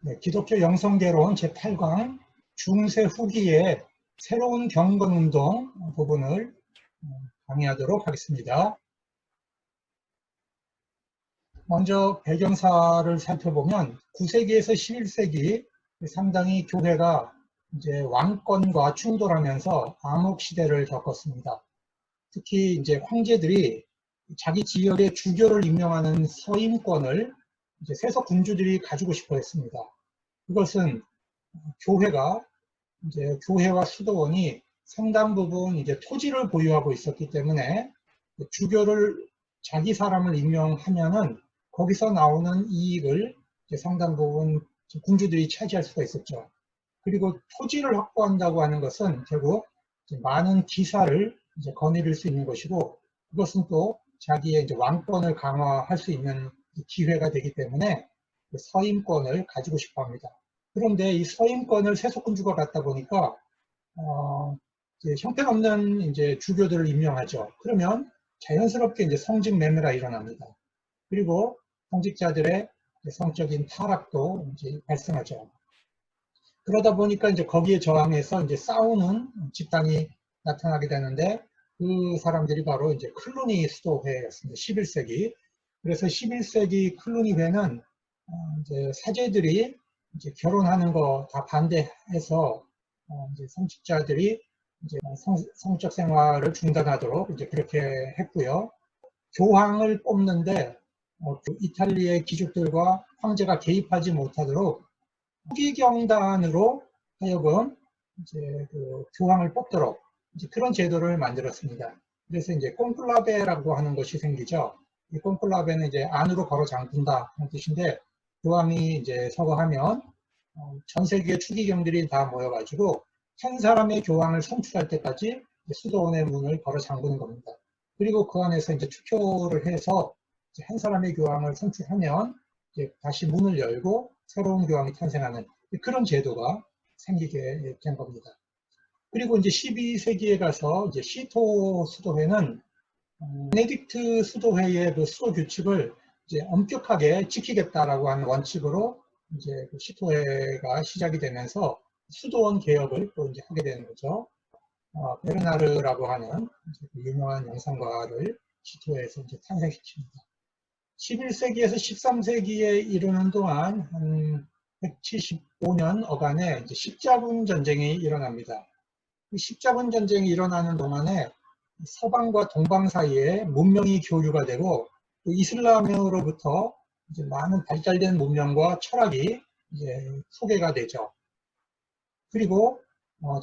네, 기독교 영성개론 제8강 중세 후기의 새로운 경건운동 부분을 강의하도록 하겠습니다. 먼저 배경사를 살펴보면 9세기에서 11세기 상당히 교회가 이제 왕권과 충돌하면서 암흑 시대를 겪었습니다. 특히 이제 황제들이 자기 지역의 주교를 임명하는 서임권을 이제 세속 군주들이 가지고 싶어 했습니다. 그것은 교회와 수도원이 상당 부분 이제 토지를 보유하고 있었기 때문에 주교를 자기 사람을 임명하면은 거기서 나오는 이익을 상당 부분 군주들이 차지할 수가 있었죠. 그리고 토지를 확보한다고 하는 것은 결국 많은 기사를 이제 거느릴 수 있는 것이고, 그것은 또 자기의 이제 왕권을 강화할 수 있는 기회가 되기 때문에 서임권을 가지고 싶어 합니다. 그런데 이 서임권을 세속군주가 갖다 보니까 이제 형편없는 이제 주교들을 임명하죠. 그러면 자연스럽게 이제 성직 매매가 일어납니다. 그리고 성직자들의 성적인 타락도 이제 발생하죠. 그러다 보니까 이제 거기에 저항해서 이제 싸우는 집단이 나타나게 되는데, 그 사람들이 바로 이제 클루니 수도회였습니다. 11세기. 그래서 11세기 클루니 회는 이제 사제들이 이제 결혼하는 거 다 반대해서 이제 성직자들이 이제 성적 생활을 중단하도록 이제 그렇게 했고요. 교황을 뽑는데 그 이탈리아의 귀족들과 황제가 개입하지 못하도록 후기경단으로 하여금 이제 그 교황을 뽑도록 이제 그런 제도를 만들었습니다. 그래서 이제 콘클라베라고 하는 것이 생기죠. 이 콘클라베는 이제 안으로 걸어 잠근다 하는 뜻인데, 교황이 이제 서거하면 전 세계의 추기경들이 다 모여가지고 한 사람의 교황을 선출할 때까지 수도원의 문을 걸어 잠그는 겁니다. 그리고 그 안에서 이제 투표를 해서 한 사람의 교황을 선출하면 이제 다시 문을 열고 새로운 교황이 탄생하는 그런 제도가 생기게 된 겁니다. 그리고 이제 12세기에 가서 이제 시토 수도회는 베네딕트 수도회의 그 수도 규칙을 이제 엄격하게 지키겠다라고 하는 원칙으로 이제 그 시토회가 시작이 되면서 수도원 개혁을 또 이제 하게 되는 거죠. 베르나르라고 하는 그 유명한 영상가를 시토회에서 이제 탄생시킵니다. 11세기에서 13세기에 이르는 동안 한 175년 어간에 이제 십자군 전쟁이 일어납니다. 이 십자군 전쟁이 일어나는 동안에 서방과 동방 사이에 문명이 교류가 되고, 또 이슬람으로부터 이제 많은 발달된 문명과 철학이 이제 소개가 되죠. 그리고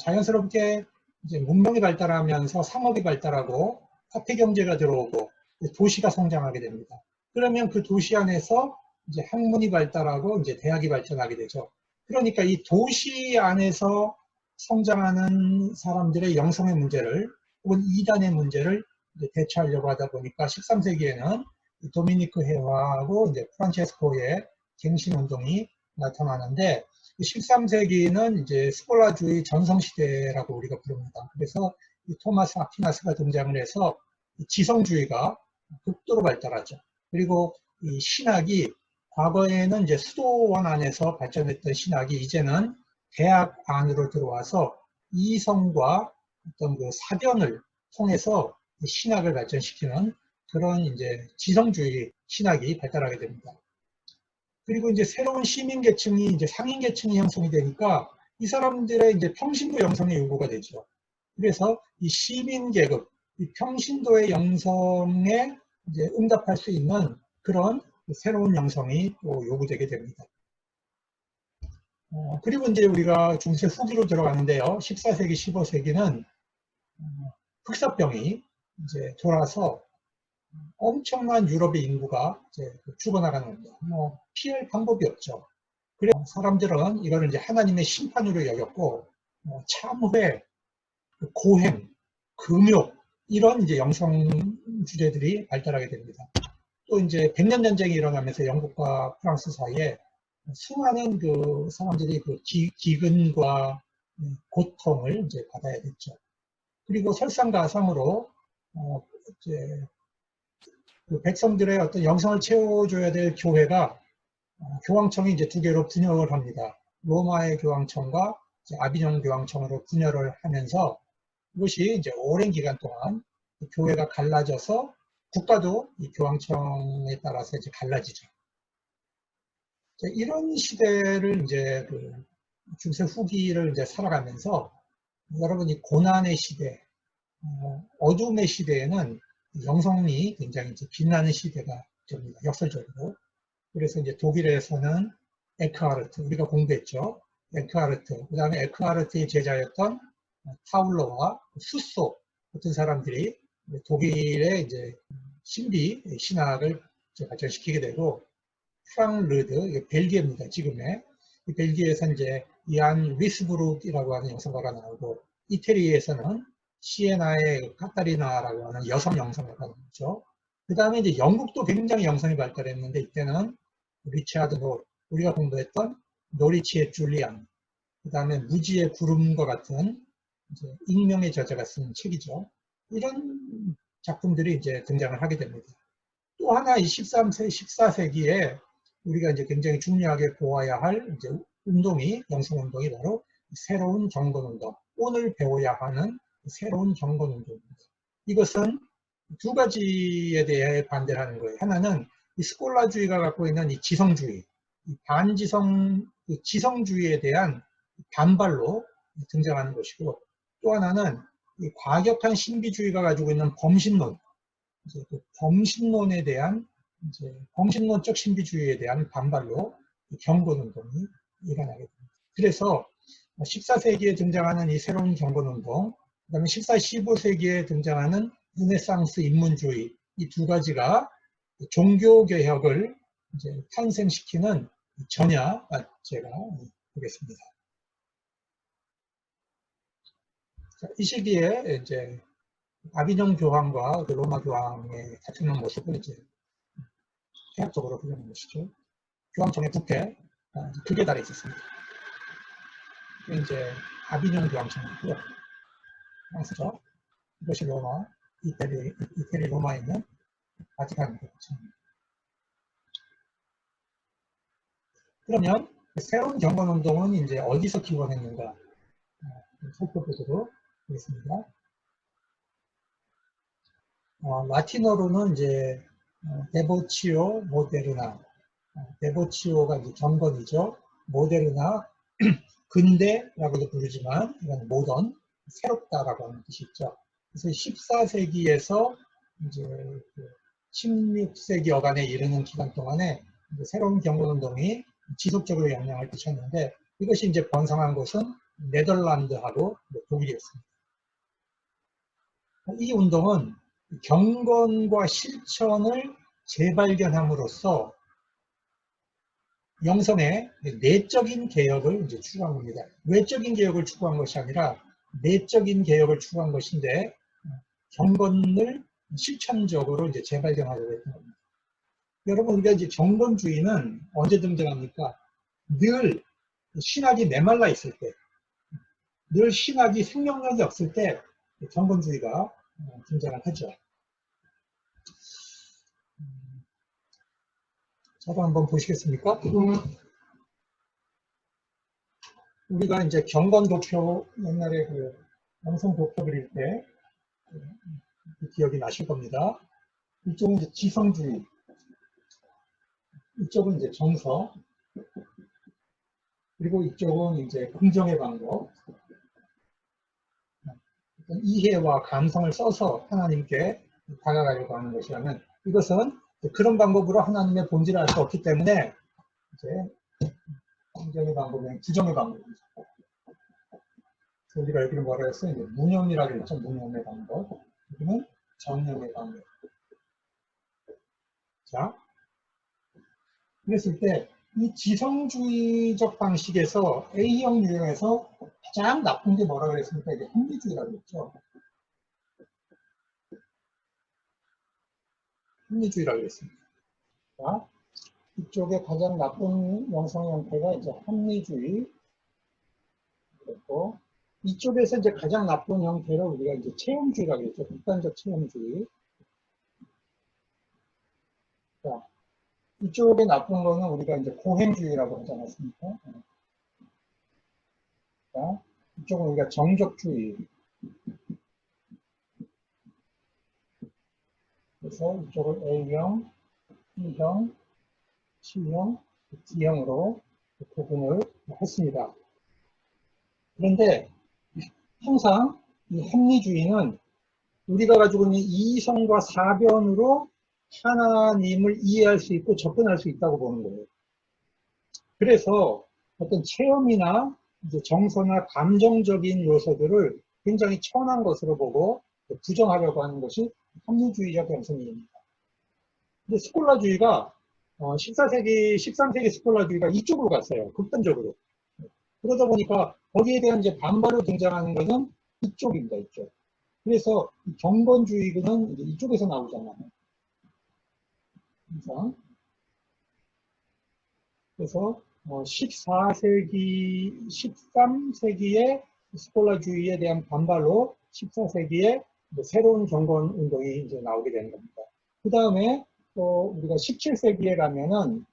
자연스럽게 이제 문명이 발달하면서 상업이 발달하고 화폐 경제가 들어오고 도시가 성장하게 됩니다. 그러면 그 도시 안에서 이제 학문이 발달하고 이제 대학이 발전하게 되죠. 그러니까 이 도시 안에서 성장하는 사람들의 영성의 문제를 혹은 이단의 문제를 이제 대처하려고 하다 보니까 13세기에는 도미니크 해화하고 이제 프란체스코의 갱신 운동이 나타나는데, 13세기는 이제 스콜라주의 전성시대라고 우리가 부릅니다. 그래서 토마스 아퀴나스가 등장을 해서 지성주의가 극도로 발달하죠. 그리고 이 신학이 과거에는 이제 수도원 안에서 발전했던 신학이 이제는 대학 안으로 들어와서 이성과 어떤 그 사견을 통해서 신학을 발전시키는 그런 이제 지성주의 신학이 발달하게 됩니다. 그리고 이제 새로운 시민계층이 이제 상인계층이 형성이 되니까 이 사람들의 이제 평신도 형성이 요구가 되죠. 그래서 이 시민계급, 이 평신도의 형성에 이제 응답할 수 있는 그런 새로운 형성이 또 요구되게 됩니다. 그리고 이제 우리가 중세 후기로 들어가는데요. 14세기, 15세기는 흑사병이 이제 돌아서 엄청난 유럽의 인구가 이제 죽어나가는 겁니다. 피할 방법이 없죠. 그래서 사람들은 이거를 이제 하나님의 심판으로 여겼고, 참회, 고행, 금욕, 이런 이제 영성 주제들이 발달하게 됩니다. 또 이제 백년 전쟁이 일어나면서 영국과 프랑스 사이에 수많은 그 사람들이 그 기근과 고통을 이제 받아야 됐죠. 그리고 설상가상으로 이제 그 백성들의 어떤 영성을 채워줘야 될 교회가 교황청이 이제 두 개로 분열을 합니다. 로마의 교황청과 아비뇽 교황청으로 분열을 하면서 이것이 이제 오랜 기간 동안 교회가 갈라져서 국가도 이 교황청에 따라서 이제 갈라지죠. 이런 시대를 이제 그 중세 후기를 이제 살아가면서 여러분이 고난의 시대, 어둠의 시대에는 영성이 굉장히 이제 빛나는 시대가 됩니다. 역설적으로. 그래서 이제 독일에서는 에크하르트, 우리가 공부했죠. 에크하르트, 그 다음에 에크하르트의 제자였던 타울러와 수소 같은 사람들이 독일의 이제 신비 신학을 발전시키게 되고, 프랑르드, 벨기에입니다. 지금의 이 벨기에에서 이제 이안 리스브룩이라고 하는 영성가가 나오고, 이태리에서는 시에나의 카타리나라고 하는 여성 영성가가 나오죠. 그 다음에 이제 영국도 굉장히 영성이 발달했는데, 이때는 리차드 노, 우리가 공부했던 노리치의 줄리안, 그 다음에 무지의 구름과 같은 이제 익명의 저자가 쓴 책이죠. 이런 작품들이 이제 등장을 하게 됩니다. 또 하나 이 13세, 14세기에 우리가 이제 굉장히 중요하게 보아야 할 이제 운동이, 영성운동이 바로 새로운 경건운동, 오늘 배워야 하는 새로운 경건운동입니다. 이것은 두 가지에 대해 반대를 하는 거예요. 하나는 이 스콜라주의가 갖고 있는 이 지성주의, 이 반지성, 지성주의에 대한 반발로 등장하는 것이고, 또 하나는 이 과격한 신비주의가 가지고 있는 범신론, 이제 그 범신론에 대한 이제 범신론적 신비주의에 대한 반발로 경건운동이 일어나게 됩니다. 그래서 14세기에 등장하는 이 새로운 경건운동, 그 다음에 14, 15세기에 등장하는 르네상스 인문주의, 이 두 가지가 종교개혁을 이제 탄생시키는 전야, 제가 보겠습니다. 이 시기에 이제 아비뇽 교황과 로마 교황의 다투는 모습을 이제 대략적으로 그려놓은 것이죠. 교황청의 부패, 그게 달해 있었습니다. 이제 아비뇽 교황청이고요. 프랑스죠. 이것이 로마, 이태리 로마에 있는 바티칸 교황청입니다. 그러면 새로운 경건운동은 이제 어디서 기원했는가 살펴보도록 하겠습니다. 라틴어로는 이제 데보치오 모데르나, 데보치오가 이제 경건이죠. 모데르나, 근대라고도 부르지만 이건 모던, 새롭다라고 하는 뜻이 있죠. 그래서 14세기에서 이제 16세기 여간에 이르는 기간 동안에 새로운 경건운동이 지속적으로 영향을 끼쳤는데, 이것이 이제 번성한 곳은 네덜란드하고 독일이었습니다. 이 운동은 경건과 실천을 재발견함으로써 영성의 내적인 개혁을 이제 추구한 겁니다. 외적인 개혁을 추구한 것이 아니라 내적인 개혁을 추구한 것인데, 경건을 실천적으로 이제 재발견하려고 했던 겁니다. 여러분, 우리가 이제 경건주의는 언제 등장합니까? 늘 신학이 메말라 있을 때, 늘 신학이 생명력이 없을 때 경건주의가 등장을 하죠. 저도 한번 보시겠습니까? 우리가 이제 경건도표, 옛날에 그 영성도표 그릴 때 그 기억이 나실 겁니다. 이쪽은 이제 지성주의, 이쪽은 이제 정서, 그리고 이쪽은 이제 긍정의 방법, 이해와 감성을 써서 하나님께 다가가려고 하는 것이라면, 이것은 그런 방법으로 하나님의 본질을 알 수 없기 때문에 이제 긍정의 방법은 부정의 방법입니다. 우리가 여기를 뭐라 했어요? 이제 무념이라고 했죠. 무념의 방법. 여기는 정념의 방법. 자, 그랬을 때 이 지성주의적 방식에서 A형 유형에서 가장 나쁜 게 뭐라고 그랬습니까? 이게 합리주의라고 했죠. 합리주의라고 했습니다. 자, 이쪽에 가장 나쁜 영성 형태가 이제 합리주의. 그리고 이쪽에서 이제 가장 나쁜 형태를 우리가 이제 체험주의라고 했죠. 극단적 체험주의. 자, 이쪽에 나쁜 거는 우리가 이제 고행주의라고 하지 않았습니까? 자, 이쪽은 우리가 정적주의. 그래서 이쪽을 A형, B형, C형, D형으로 구분을 했습니다. 그런데 항상 이 합리주의는 우리가 가지고 있는 이성과 사변으로 하나님을 이해할 수 있고 접근할 수 있다고 보는 거예요. 그래서 어떤 체험이나 이제 정서나 감정적인 요소들을 굉장히 천한 것으로 보고 부정하려고 하는 것이 합리주의적 양성입니다. 근데 스콜라주의가 14세기, 13세기 스콜라주의가 이쪽으로 갔어요. 극단적으로. 그러다 보니까 거기에 대한 이제 반발로 등장하는 것은 이쪽입니다. 이쪽. 그래서 경건주의는 이제 이쪽에서 나오잖아요. 항상. 그래서 14세기, 13세기의 스콜라주의에 대한 반발로 14세기에 새로운 경건 운동이 이제 나오게 되는 겁니다. 그 다음에 우리가 17세기에 가면은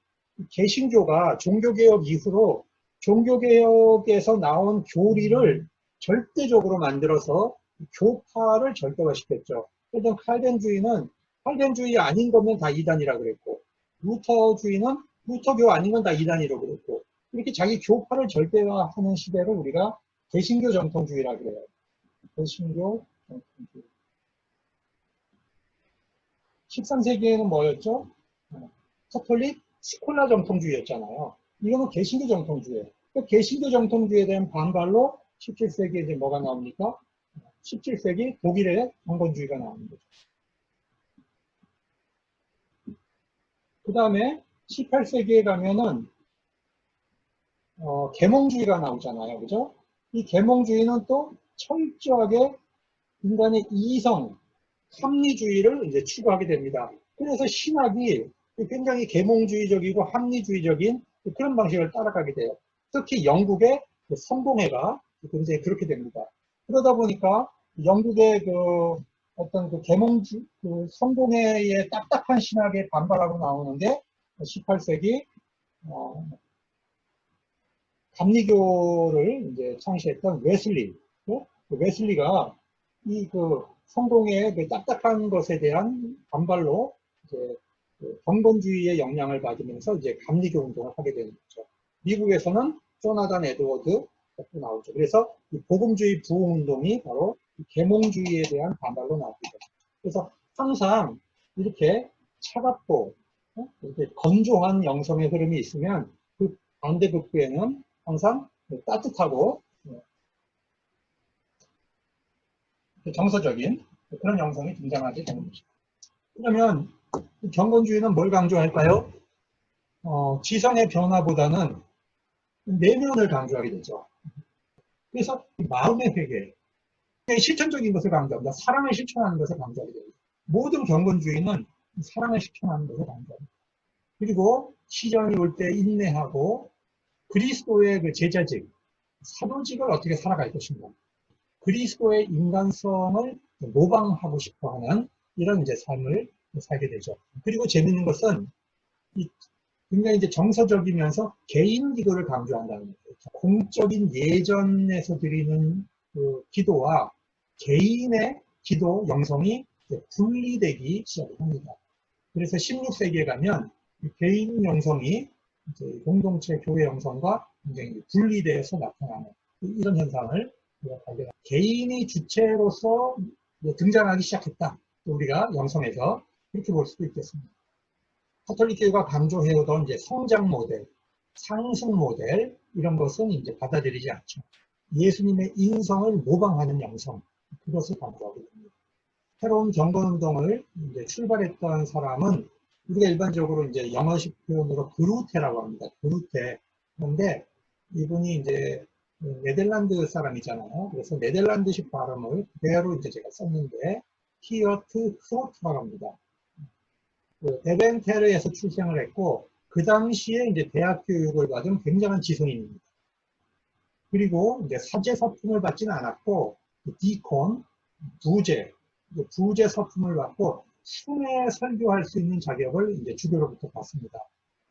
개신교가 종교개혁 이후로 종교개혁에서 나온 교리를 절대적으로 만들어서 교파를 절대화시켰죠. 그래서 칼벤주의 아닌 거면 다 이단이라 그랬고, 루터주의는 루터교 아닌 건 다 이단이라고 그랬고, 이렇게 자기 교파를 절대화하는 시대를 우리가 개신교 정통주의라 그래요. 개신교 정통주의. 13세기에는 뭐였죠? 카톨릭 스콜라 정통주의였잖아요. 이거는 개신교 정통주의예요. 그 개신교 정통주의에 대한 반발로 17세기에 이제 뭐가 나옵니까? 17세기 독일의 경건주의가 나오는 거죠. 그 다음에 18세기에 가면은 계몽주의가 나오잖아요. 그죠? 이 계몽주의는 또 철저하게 인간의 이성, 합리주의를 이제 추구하게 됩니다. 그래서 신학이 굉장히 계몽주의적이고 합리주의적인 그런 방식을 따라가게 돼요. 특히 영국의 성공회가 굉장히 그렇게 됩니다. 그러다 보니까 영국의 어떤 성공회의 딱딱한 신학에 반발하고 나오는 게 18세기 감리교를 이제 창시했던 웨슬리. 웨슬리가 이 성공의 딱딱한 것에 대한 반발로 이제 경건주의의 영향을 받으면서 이제 감리교 운동을 하게 되는 거죠. 미국에서는 조나단 에드워드 나오죠. 그래서 이 복음주의 부흥 운동이 바로 계몽주의에 대한 반발로 나오게 됩니다. 그래서 항상 이렇게 차갑고 이렇게 건조한 영성의 흐름이 있으면 그 반대극부에는 항상 따뜻하고 정서적인 그런 영성이 등장하게 되는 거죠. 그러면 경건주의는 뭘 강조할까요? 지성의 변화보다는 내면을 강조하게 되죠. 그래서 마음의 회개, 실천적인 것을 강조합니다. 사랑을 실천하는 것을 강조하게 됩니다. 모든 경건주의는 사랑을 실천하는 것을 강조합니다. 그리고 시련이 올 때 인내하고 그리스도의 그 제자직, 사도직을 어떻게 살아갈 것인가. 그리스도의 인간성을 모방하고 싶어 하는 이런 이제 삶을 살게 되죠. 그리고 재밌는 것은 굉장히 이제 정서적이면서 개인 기도를 강조한다는 거예요. 공적인 예전에서 드리는 그 기도와 개인의 기도 영성이 분리되기 시작합니다. 그래서 16세기에 가면 개인 영성이 이제 공동체 교회 영성과 굉장히 분리되어서 나타나는 이런 현상을 우리가 발견합니다. 개인이 주체로서 등장하기 시작했다. 우리가 영성에서 이렇게 볼 수도 있겠습니다. 카톨릭 교회가 강조해오던 이제 성장 모델, 상승 모델 이런 것은 이제 받아들이지 않죠. 예수님의 인성을 모방하는 영성, 그것을 강조하게 됩니다. 새로운 경건운동을 이제 출발했던 사람은 우리가 일반적으로 이제 영어식 표현으로 그루테라고 합니다. 그루테. 그런데 이분이 이제 네덜란드 사람이잖아요. 그래서 네덜란드식 발음을 그대로 이제 제가 썼는데 히어트 크로트라고 합니다. 데벤테르에서 출생을 했고 그 당시에 이제 대학 교육을 받은 굉장한 지성인입니다. 그리고 이제 사제 서품을 받지는 않았고 디콘, 부제 서품을 받고 순회 설교할 수 있는 자격을 이제 주교로부터 받습니다.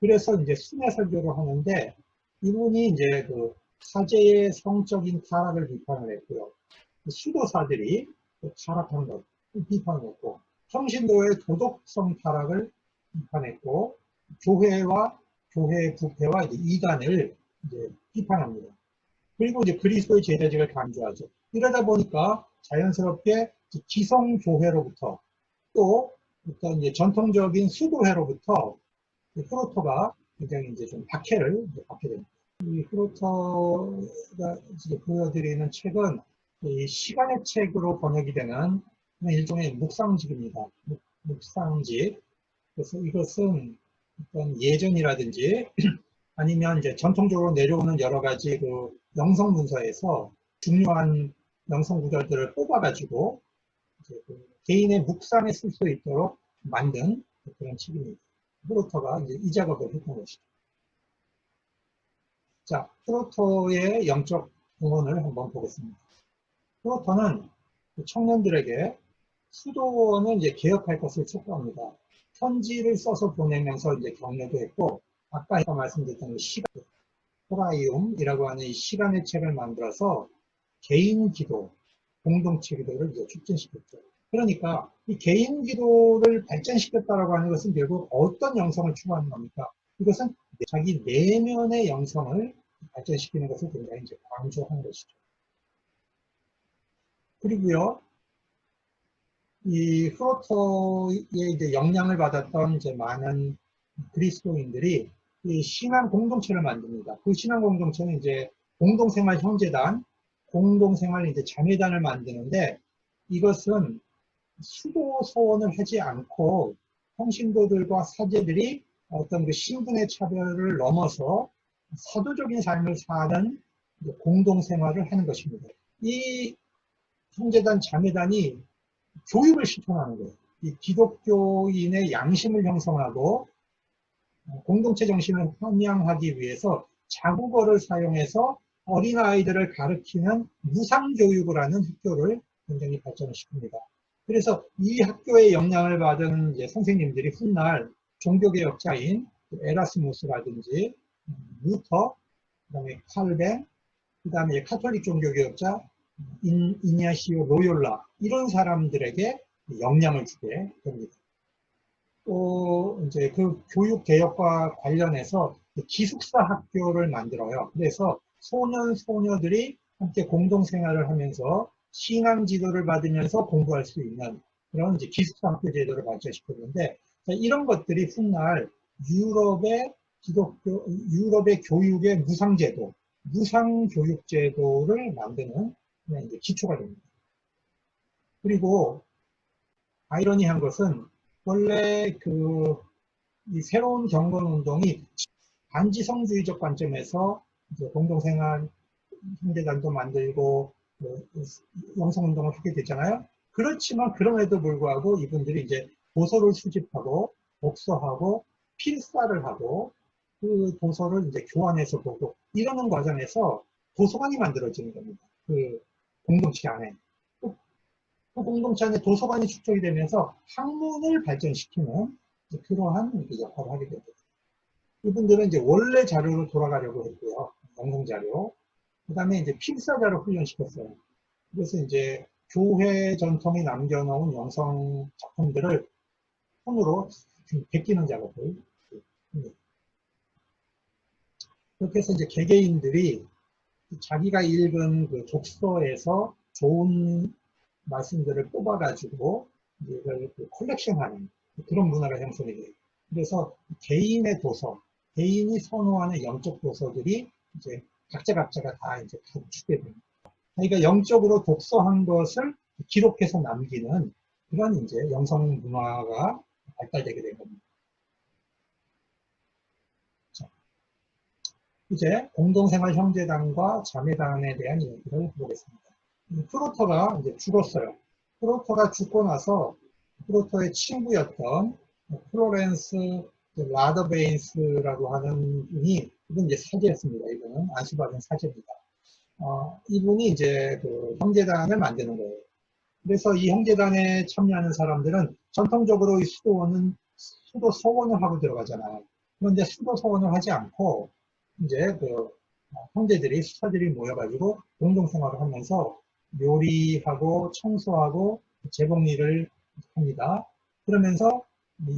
그래서 이제 순회 설교를 하는데 이분이 이제 그 사제의 성적인 타락을 비판을 했고요. 수도사들이 타락한 것 비판을 했고, 평신도의 도덕성 타락을 비판했고, 교회와 교회 부패와 이단을 이제 비판합니다. 그리고 이제 그리스도의 제자직을 강조하죠. 이러다 보니까 자연스럽게 기성교회로부터 또 어떤 이제 전통적인 수도회로부터 프로토가 굉장히 이제 좀 박해를 받게 됩니다. 이 프로토가 이제 보여드리는 책은 이 시간의 책으로 번역이 되는 일종의 묵상집입니다. 묵상집. 그래서 이것은 어떤 예전이라든지 아니면 이제 전통적으로 내려오는 여러 가지 그 영성 문서에서 중요한 영성 구절들을 뽑아가지고 이제 그 개인의 묵상에 쓸 수 있도록 만든 그런 책입니다. 프로토가 이제 이 작업을 했던 것이죠. 자, 프로토의 영적 공헌을 한번 보겠습니다. 프로토는 청년들에게 수도원을 이제 개혁할 것을 촉구합니다. 편지를 써서 보내면서 이제 격려도 했고, 아까 말씀드렸던 시간, 호라이움이라고 하는 이 시간의 책을 만들어서 개인 기도, 공동체 기도를 이제 촉진시켰죠. 그러니까 이 개인 기도를 발전시켰다라고 하는 것은 결국 어떤 영성을 추구하는 겁니까? 이것은 자기 내면의 영성을 발전시키는 것을 굉장히 이제 강조하는 것이죠. 그리고요, 이 프로토의 이제 영향을 받았던 이제 많은 그리스도인들이 이 신앙 공동체를 만듭니다. 그 신앙 공동체는 이제 공동생활 형제단, 공동생활 이제 자매단을 만드는데, 이것은 수도 소원을 하지 않고 평신도들과 사제들이 어떤 그 신분의 차별을 넘어서 사도적인 삶을 사는 공동생활을 하는 것입니다. 이 형제단, 자매단이 교육을 실천하는 거예요. 이 기독교인의 양심을 형성하고 공동체 정신을 함양하기 위해서 자국어를 사용해서 어린아이들을 가르치는 무상교육을 하는 학교를 굉장히 발전을 시킵니다. 그래서 이 학교의 영향을 받은 이제 선생님들이 훗날 종교개혁자인 에라스무스라든지 루터, 그 다음에 칼뱅, 그 다음에 카톨릭 종교개혁자 이냐시오 로욜라, 이런 사람들에게 영향을 주게 됩니다. 또 이제 그 교육 개혁과 관련해서 기숙사 학교를 만들어요. 그래서 소년 소녀들이 함께 공동 생활을 하면서 신앙 지도를 받으면서 공부할 수 있는 그런 이제 기숙사 학교 제도를 발전시켰는데, 이런 것들이 훗날 유럽의 교육의 무상 제도, 무상 교육 제도를 만드는 이제 기초가 됩니다. 그리고 아이러니한 것은 원래 이 새로운 경건 운동이 반지성주의적 관점에서 이제 공동생활 형제단도 만들고 영성운동을 하게 되잖아요. 그렇지만 그럼에도 불구하고 이분들이 이제 도서를 수집하고 독서하고 필사를 하고 그 도서를 이제 교환해서 보고 이러는 과정에서 도서관이 만들어지는 겁니다. 그 공동체 안에. 그 공동체 안에 도서관이 축적이 되면서 학문을 발전시키는 그러한 역할을 하게 됩니다. 이분들은 이제 원래 자료로 돌아가려고 했고요. 영성 자료. 그 다음에 이제 필사 자료 훈련시켰어요. 그래서 이제 교회 전통이 남겨놓은 영성 작품들을 손으로 베끼는 작업을 합니다. 그렇게 해서 이제 개개인들이 자기가 읽은 그 독서에서 좋은 말씀들을 뽑아가지고 이걸 컬렉션하는 그런 문화가 형성이 돼요. 그래서 개인의 도서, 개인이 선호하는 영적 도서들이 이제 각자가 다 이제 갖추게 됩니다. 그러니까 영적으로 독서한 것을 기록해서 남기는 그런 이제 영성 문화가 발달되게 된 겁니다. 자, 이제 공동생활 형제단과 자매단에 대한 이야기를 해보겠습니다. 프로토가 이제 죽었어요. 프로토가 죽고 나서 프로토의 친구였던 플로렌스 라더베인스라고 하는 분이, 이분 이제 사제였습니다. 이분은 안수받은 사제입니다. 이분이 이제 그 형제단을 만드는 거예요. 그래서 이 형제단에 참여하는 사람들은 전통적으로 이 수도 서원을 하고 들어가잖아요. 그런데 수도 서원을 하지 않고 이제 그 형제들이 수사들이 모여가지고 공동생활을 하면서 요리하고 청소하고 재봉 일을 합니다. 그러면서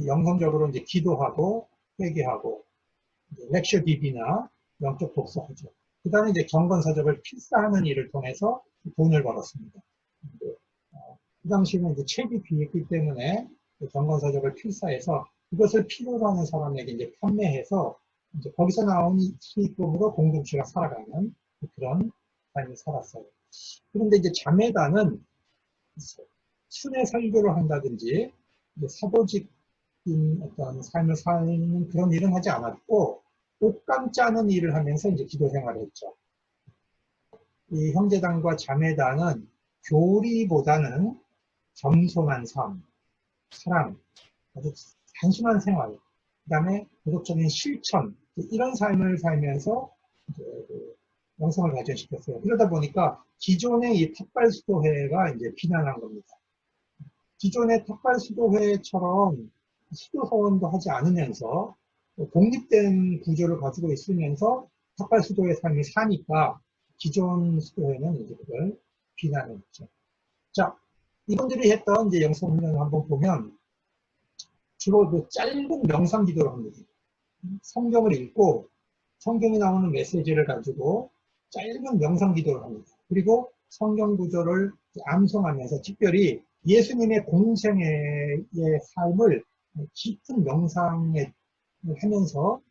영성적으로 이제 기도하고 회개하고 렉처 비비나 영적 독서하죠. 그 다음에 이제 경건서적을 필사하는 일을 통해서 돈을 벌었습니다. 그 당시에는 이제 책이 비했기 때문에 경건서적을 필사해서 그것을 필요로 하는 사람에게 이제 판매해서 이제 거기서 나온 수익금으로 공동체가 살아가는 그런 삶을 살았어요. 그런데 이제 자매단은 순회 설교를 한다든지 사도직인 어떤 삶을 사는 그런 일은 하지 않았고 옷감 짜는 일을 하면서 이제 기도 생활을 했죠. 이 형제단과 자매단은 교리보다는 겸손한 삶, 사랑, 아주 단순한 생활, 그 다음에 도덕적인 실천, 이런 삶을 살면서 영성을 발전시켰어요. 그러다 보니까 기존의 이 탁발수도회가 이제 비난한 겁니다. 기존의 탁발수도회처럼 수도서원도 하지 않으면서 독립된 구조를 가지고 있으면서 탁발수도회 삶을 사니까 기존 수도회는 이제 그걸 비난했죠. 자, 이분들이 했던 이제 영성훈련을 한번 보면 주로 그 짧은 명상 기도를 합니다. 성경을 읽고 성경에 나오는 메시지를 가지고 짧은 명상 기도를 합니다. 그리고 성경 구조를 암송하면서 특별히 예수님의 공생애의 삶을 깊은 명상을 하면서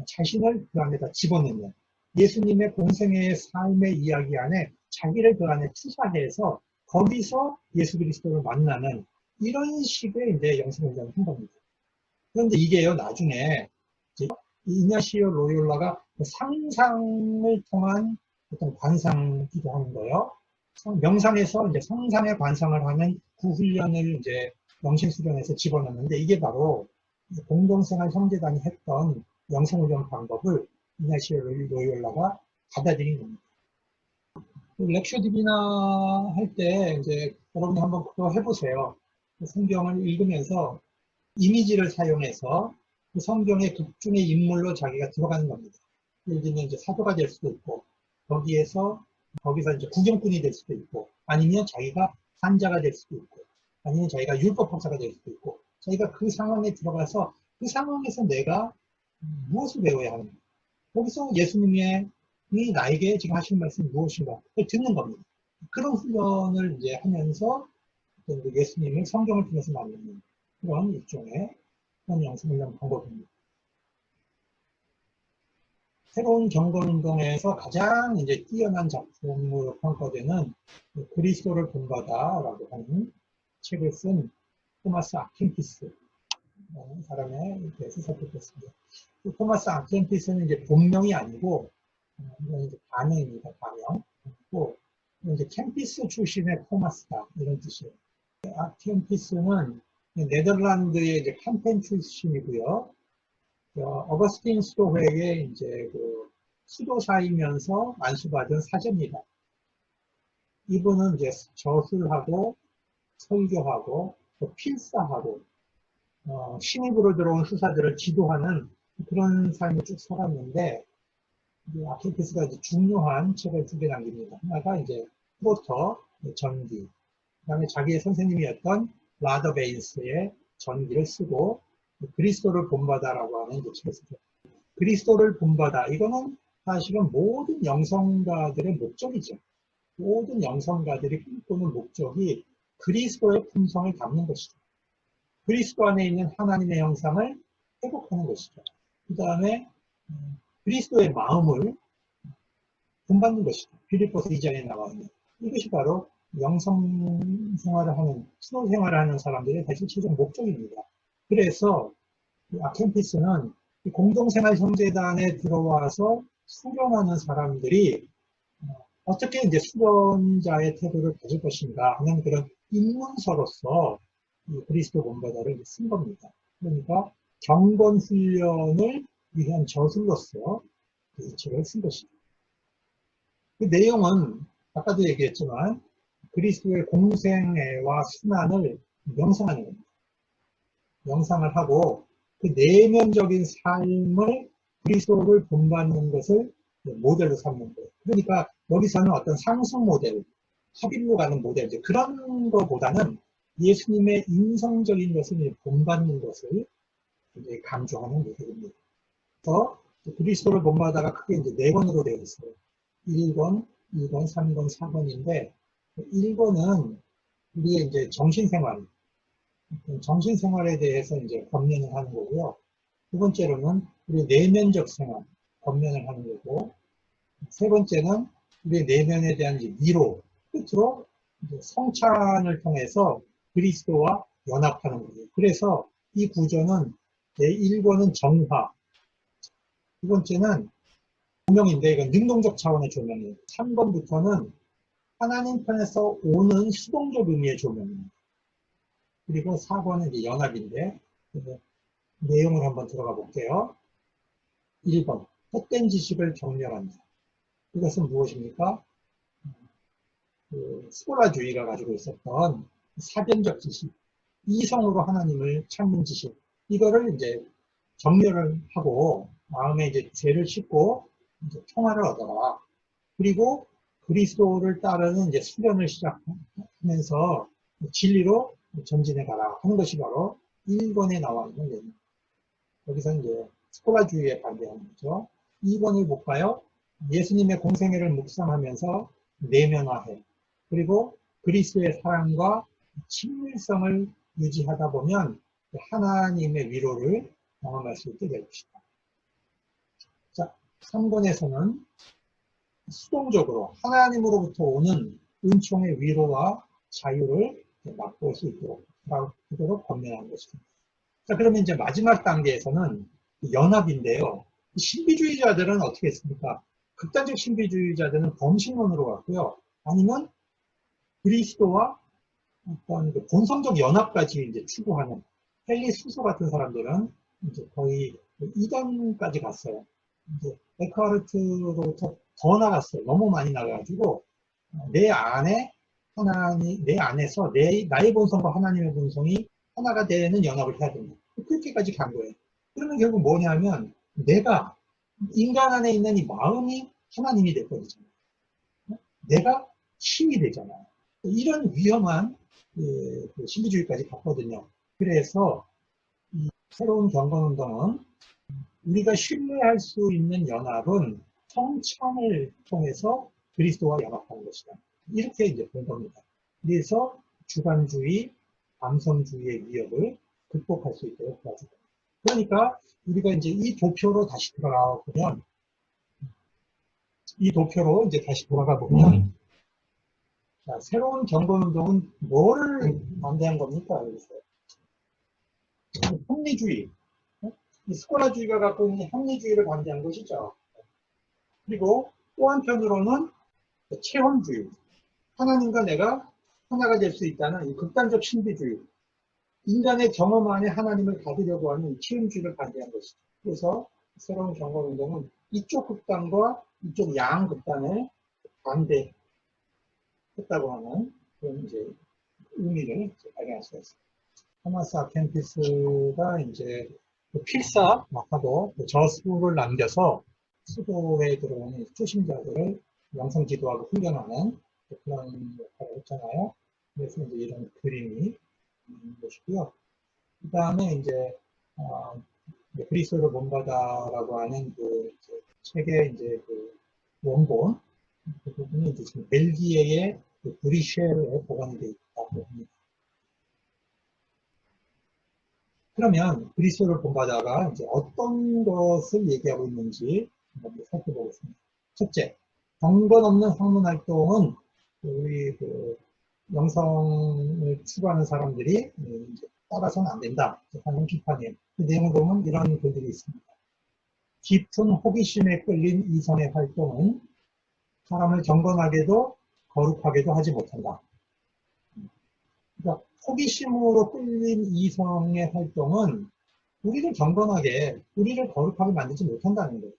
자신을 그 안에다 집어넣는 예수님의 공생애의 삶의 이야기 안에 자기를 그 안에 투사해서 거기서 예수 그리스도를 만나는 이런 식의 이제 영성훈련을 한 겁니다. 그런데 이게요, 나중에 이냐시오 로욜라가 상상을 통한 어떤 관상기도 하는 거예요. 명상에서 이제 상상의 관상을 하는 그 훈련을 이제 영신수련에서 집어넣는데 이게 바로 공동생활 형제단이 했던 영성훈련 방법을 이냐시오 로욜라가 받아들인 겁니다. 렉쇼 디비나 할 때 이제 여러분이 한번 그거 해보세요. 성경을 읽으면서 이미지를 사용해서 그 성경의 극중의 인물로 자기가 들어가는 겁니다. 예를 들면 이제 사도가 될 수도 있고, 거기서 이제 구경꾼이 될 수도 있고, 아니면 자기가 환자가 될 수도 있고, 아니면 자기가 율법학자가 될 수도 있고, 자기가 그 상황에 들어가서 그 상황에서 내가 무엇을 배워야 하는가. 거기서 예수님이 나에게 지금 하시는 말씀이 무엇인가 듣는 겁니다. 그런 훈련을 이제 하면서 예수님의 성경을 통해서 만나는 그런 일종의 그런 영성훈련 방법입니다. 새로운 경건운동에서 가장 이제 뛰어난 작품으로 평가되는 그리스도를 본받아라고 하는 책을 쓴 토마스 아켄피스 사람에 대해서 살펴봤습니다. 토마스 아켄피스는 이제 본명이 아니고 이건 이제 가명입니다. 가명. 그리고 이제 캠피스 출신의 토마스다 이런 뜻이에요. 아켄피스는 네덜란드의 이제 캄펜 출신이고요. 어거스틴 수도회의 이제 그 수도사이면서 안수받은 사제입니다. 이분은 이제 저술하고 설교하고 또 필사하고 신입으로 들어온 수사들을 지도하는 그런 삶을 쭉 살았는데 아켄피스가 이제 중요한 책을 두 개 남깁니다. 하나가 이제 프로터 전기, 그다음에 자기의 선생님이었던 라더 베인스의 전기를 쓰고 그리스도를 본받아라고 하는 책을 쓰죠. 그리스도를 본받아 이거는 사실은 모든 영성가들의 목적이죠. 모든 영성가들이 꿈꾸는 목적이 그리스도의 품성을 담는 것이죠. 그리스도 안에 있는 하나님의 형상을 회복하는 것이죠. 그 다음에 그리스도의 마음을 본받는 것이죠. 필리포스 2장에 나와 있는 이것이 바로 영성 생활을 하는, 수도 생활을 하는 사람들의 사실 최종 목적입니다. 그래서 아켄피스는 공동생활 형제단에 들어와서 수련하는 사람들이 어떻게 이제 수련자의 태도를 가질 것인가 하는 그런 입문서로서 그리스도 본받아를 쓴 겁니다. 그러니까 경건 훈련을 위한 저술로서 이 책을 쓴 것입니다. 그 내용은 아까도 얘기했지만 그리스도의 공생애와 순환을 명상하는 겁니다. 명상을 하고 그 내면적인 삶을 그리스도를 본받는 것을 모델로 삼는 거예요. 그러니까 여기서는 어떤 상승 모델, 합일로 가는 모델, 이제 그런 것보다는 예수님의 인성적인 것을 본받는 것을 이제 강조하는 모델입니다. 그래서 그리스도를 본받아가 크게 이제 4권으로 되어 있어요. 1권, 2권, 3권, 4권인데 1권은 우리의 이제 정신생활에 대해서 이제 권면을 하는 거고요. 두 번째로는 우리의 내면적 생활, 권면을 하는 거고, 세 번째는 우리의 내면에 대한 이제 위로, 끝으로 이제 성찬을 통해서 그리스도와 연합하는 거예요. 그래서 이 구조는 1권은 정화, 두 번째는 조명인데 이건 능동적 차원의 조명이에요. 3번부터는 하나님 편에서 오는 수동적 의미의 조명입니다. 그리고 4번은 이제 연합인데 내용을 한번 들어가 볼게요. 1번 헛된 지식을 경멸한다. 이것은 무엇입니까? 스콜라주의가 가지고 있었던 사변적 지식, 이성으로 하나님을 찾는 지식, 이거를 이제 정렬을 하고 마음에 이제 죄를 싣고 이제 평화를 얻어라. 그리고 그리스도를 따르는 이제 수련을 시작하면서 진리로 전진해 가라 하는 것이 바로 1권에 나와 있는 내용. 여기서 이제 스콜라주의에 반대하는 거죠. 2번을 볼까요? 예수님의 공생애를 묵상하면서 내면화해. 그리고 그리스도의 사랑과 친밀성을 유지하다 보면 하나님의 위로를 경험할 수 있게 될 것이다. 자, 3권에서는 수동적으로 하나님으로부터 오는 은총의 위로와 자유를 맛볼 수 있도록 권면한 것입니다. 자, 그러면 이제 마지막 단계에서는 연합인데요. 신비주의자들은 어떻게 했습니까? 극단적 신비주의자들은 범신론으로 갔고요. 아니면 그리스도와 어떤 그 본성적 연합까지 이제 추구하는 헨리 수소 같은 사람들은 이제 거의 이단까지 갔어요. 이제 에크하르트로부터 더 나갔어요. 너무 많이 나가가지고 내 안에 하나님, 내 안에서 나의 본성과 하나님의 본성이 하나가 되는 연합을 해야 된다. 그렇게까지 간 거예요. 그러면 결국 뭐냐면 내가 인간 안에 있는 이 마음이 하나님이 돼버리잖아요. 내가 힘이 되잖아요. 이런 위험한 신비주의까지 갔거든요. 그래서 이 새로운 경건운동은 우리가 신뢰할 수 있는 연합은 성찬을 통해서 그리스도와 연합하는 것이다. 이렇게 이제 본 겁니다. 그래서 주관주의, 감성주의의 위협을 극복할 수 있도록 도와주고. 그러니까 우리가 이제 이 도표로 다시 돌아가 보면, 자, 새로운 경건운동은 뭐를 반대한 겁니까? 여기서 합리주의, 스콜라주의가 갖고 있는 합리주의를 반대한 것이죠. 그리고 또 한편으로는 체험주의, 하나님과 내가 하나가 될 수 있다는 이 극단적 신비주의, 인간의 경험 안에 하나님을 가두려고 하는 체험주의를 반대한 것이죠. 그래서 새로운 경건운동은 이쪽 극단과 이쪽 양극단에 반대했다고 하는 그런 이제 의미를 발견할 수가 있습니다. 토마스 아켄피스가 이제 필사 마카도 저수를 남겨서 수도에 들어오는 초심자들을 영성 지도하고 훈련하는 그런 역할을 했잖아요. 그래서 이제 이런 그림이 있는 것이고요. 그 다음에 이제 그리스도를 본받아라고 하는 그 책의 이제 그 원본 그 부분이 이제 지금 벨기에의 그 브리쉘에 보관이 되어 있다고 합니다. 그러면 그리스도를 본받아가 이제 어떤 것을 얘기하고 있는지 한번 살펴보겠습니다. 첫째, 경건 없는 학문 활동은 우리 그 영성을 추구하는 사람들이 이제 따라서는 안 된다 하는 비판이에요. 그 내용을 보면 이런 글들이 있습니다. 깊은 호기심에 끌린 이성의 활동은 사람을 경건하게도 거룩하게도 하지 못한다. 그러니까 호기심으로 끌린 이성의 활동은 우리를 경건하게, 우리를 거룩하게 만들지 못한다는 거예요.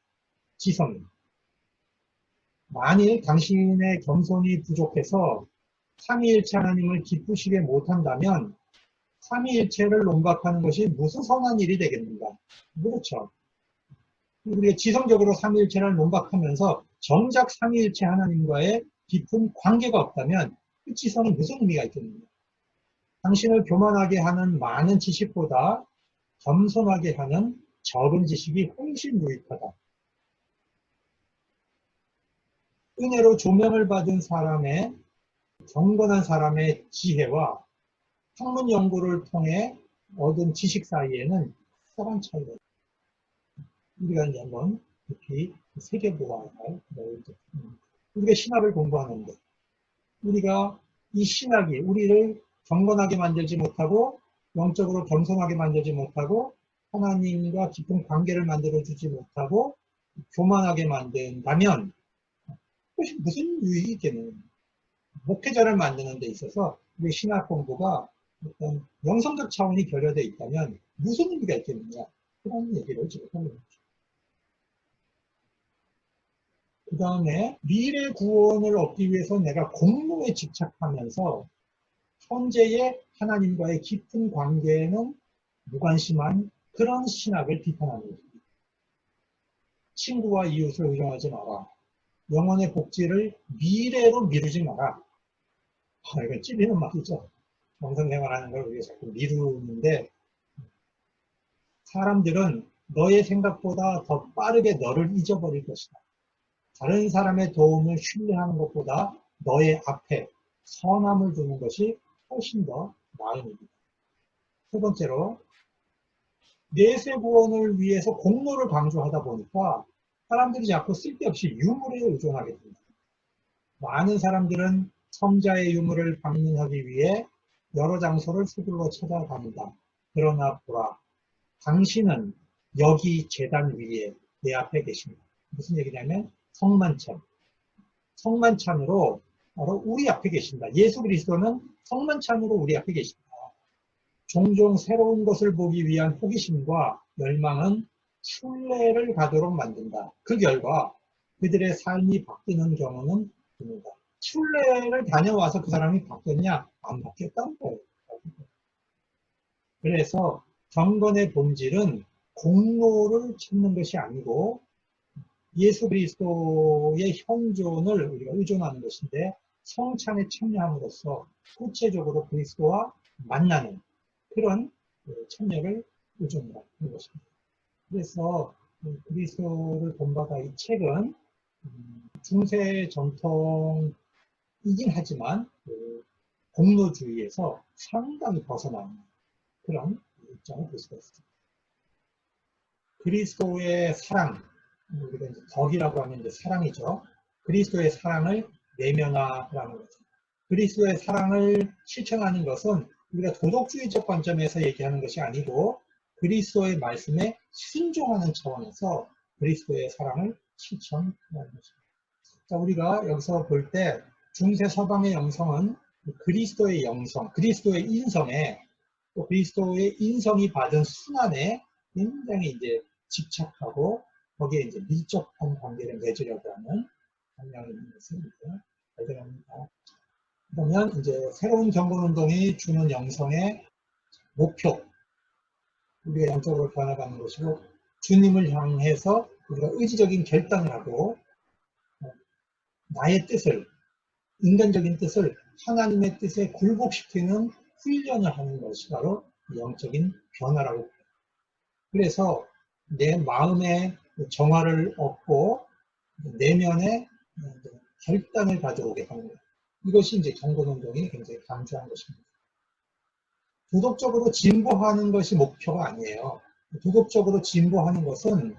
지성이. 만일 당신의 겸손이 부족해서 삼위일체 하나님을 기쁘시게 못한다면 삼위일체를 논박하는 것이 무슨 선한 일이 되겠는가? 그렇죠. 우리가 지성적으로 삼위일체를 논박하면서 정작 삼위일체 하나님과의 깊은 관계가 없다면 그 지성이 무슨 의미가 있겠는가? 당신을 교만하게 하는 많은 지식보다 겸손하게 하는 적은 지식이 훨씬 유익하다. 은혜로 조명을 받은 사람의, 경건한 사람의 지혜와 학문 연구를 통해 얻은 지식 사이에는 커다란 차이가 있다. 우리가 이제 한번 깊이 새겨보아야 할 우리가 신학을 공부하는데 우리가 이 신학이 우리를 경건하게 만들지 못하고 영적으로 겸손하게 만들지 못하고 하나님과 깊은 관계를 만들어주지 못하고 교만하게 만든다면 그것이 무슨 유익이 있겠느냐. 목회자를 만드는 데 있어서 우리 신학 공부가 어떤 영성적 차원이 결여되어 있다면 무슨 의미가 있겠느냐. 그런 얘기를 지금 하는 거죠. 그 다음에 미래 구원을 얻기 위해서 내가 공로에 집착하면서 현재의 하나님과의 깊은 관계에는 무관심한 그런 신학을 비판하는 것입니다. 친구와 이웃을 의존하지 마라. 영혼의 복지를 미래로 미루지 마라. 이건 찔리는 말이죠. 영성생활하는 걸 우리가 자꾸 미루는데 사람들은 너의 생각보다 더 빠르게 너를 잊어버릴 것이다. 다른 사람의 도움을 신뢰하는 것보다 너의 앞에 선함을 두는 것이 훨씬 더 나은 일이다. 세 번째로 내세 구원을 위해서 공로를 강조하다 보니까 사람들이 자꾸 쓸데없이 유물에 의존하게 됩니다. 많은 사람들은 성자의 유물을 방문하기 위해 여러 장소를 서둘러 찾아갑니다. 그러나 보라, 당신은 여기 제단 위에 내 앞에 계십니다. 무슨 얘기냐면 성만찬. 성만찬으로 바로 우리 앞에 계신다. 예수 그리스도는 성만찬으로 우리 앞에 계신다. 종종 새로운 것을 보기 위한 호기심과 열망은 순례를 가도록 만든다. 그 결과 그들의 삶이 바뀌는 경우는 드물다. 순례를 다녀와서 그 사람이 바뀌었냐? 안 바뀌었다는 거예요. 그래서 경건의 본질은 공로를 찾는 것이 아니고 예수 그리스도의 현존을 우리가 의존하는 것인데 성찬에 참여함으로써 구체적으로 그리스도와 만나는 그런 참여를 의존하는 것입니다. 그래서 그리스도를 본받아 이 책은 중세 전통이긴 하지만 공로주의에서 상당히 벗어나는 그런 입장을 볼 수가 있습니다. 그리스도의 사랑, 우리가 이제 덕이라고 하면 이제 사랑이죠. 그리스도의 사랑을 내면화라는 거죠. 그리스도의 사랑을 실천하는 것은 우리가 도덕주의적 관점에서 얘기하는 것이 아니고 그리스도의 말씀에 순종하는 차원에서 그리스도의 사랑을 실천하는 것입니다. 자, 우리가 여기서 볼 때 중세 서방의 영성은 그리스도의 영성, 그리스도의 인성에 또 그리스도의 인성이 받은 순환에 굉장히 이제 집착하고 거기에 이제 밀접한 관계를 맺으려고 하는 경향이 있는 것을 발견합니다. 그러면 이제 새로운 경건운동이 주는 영성의 목표, 우리가 영적으로 변화가는 것이고 주님을 향해서 우리가 의지적인 결단을 하고 나의 뜻을, 인간적인 뜻을 하나님의 뜻에 굴복시키는 훈련을 하는 것이 바로 영적인 변화라고 합니다. 그래서 내 마음의 정화를 얻고 내면의 결단을 가져오게 하는 것. 이것이 이제 경건운동이 굉장히 강조한 것입니다. 도덕적으로 진보하는 것이 목표가 아니에요. 도덕적으로 진보하는 것은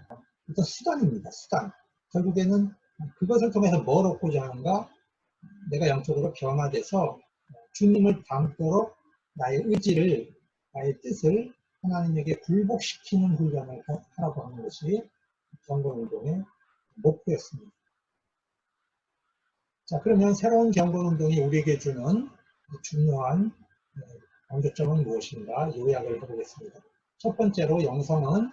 일단 수단입니다. 수단. 결국에는 그것을 통해서 뭘 얻고자 하는가? 내가 영적으로 변화돼서 주님을 닮도록 나의 의지를, 나의 뜻을 하나님에게 굴복시키는 훈련을 하라고 하는 것이 경건운동의 목표였습니다. 자, 그러면 새로운 경건운동이 우리에게 주는 중요한 강조점은 무엇인가 요약을 해보겠습니다. 첫 번째로 영성은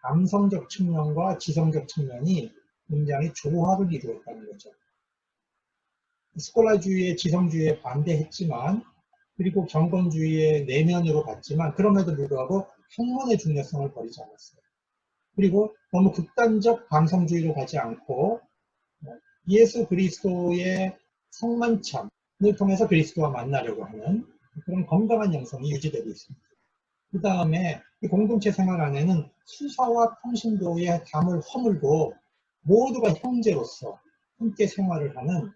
감성적 측면과 지성적 측면이 굉장히 조화를 이루었다는 거죠. 스콜라주의의 지성주의에 반대했지만 그리고 경건주의의 내면으로 봤지만 그럼에도 불구하고 학문의 중요성을 버리지 않았어요. 그리고 너무 극단적 감성주의로 가지 않고 예수 그리스도의 성만참을 통해서 그리스도와 만나려고 하는 그런 건강한 양성이 유지되고 있습니다. 그 다음에 이 공동체 생활 안에는 수사와 통신도의 담을 허물고 모두가 형제로서 함께 생활을 하는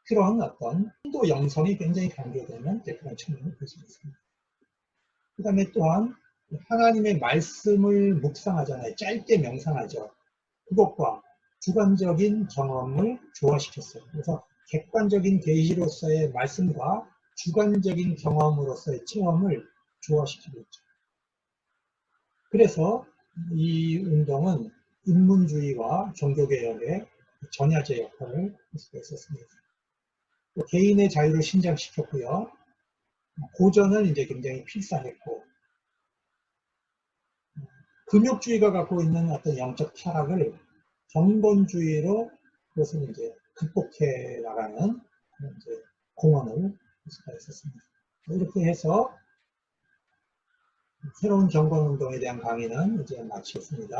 그런 어떤 신도 영성이 굉장히 강조되는 그런 측면을 볼 수 있습니다. 그 다음에 또한 하나님의 말씀을 묵상하잖아요. 짧게 명상하죠. 그것과 주관적인 경험을 조화시켰어요. 그래서 객관적인 계시로서의 말씀과 주관적인 경험으로서의 체험을 조화시키고 있죠. 그래서 이 운동은 인문주의와 종교개혁의 전야제 역할을 할 수가 있었습니다. 개인의 자유를 신장시켰고요. 고전은 이제 굉장히 필사했고, 금욕주의가 갖고 있는 어떤 영적 타락을 경건주의로 그것을 이제 극복해 나가는 이제 공헌을 할 수가 있었습니다. 이렇게 해서 새로운 경건운동에 대한 강의는 이제 마치겠습니다.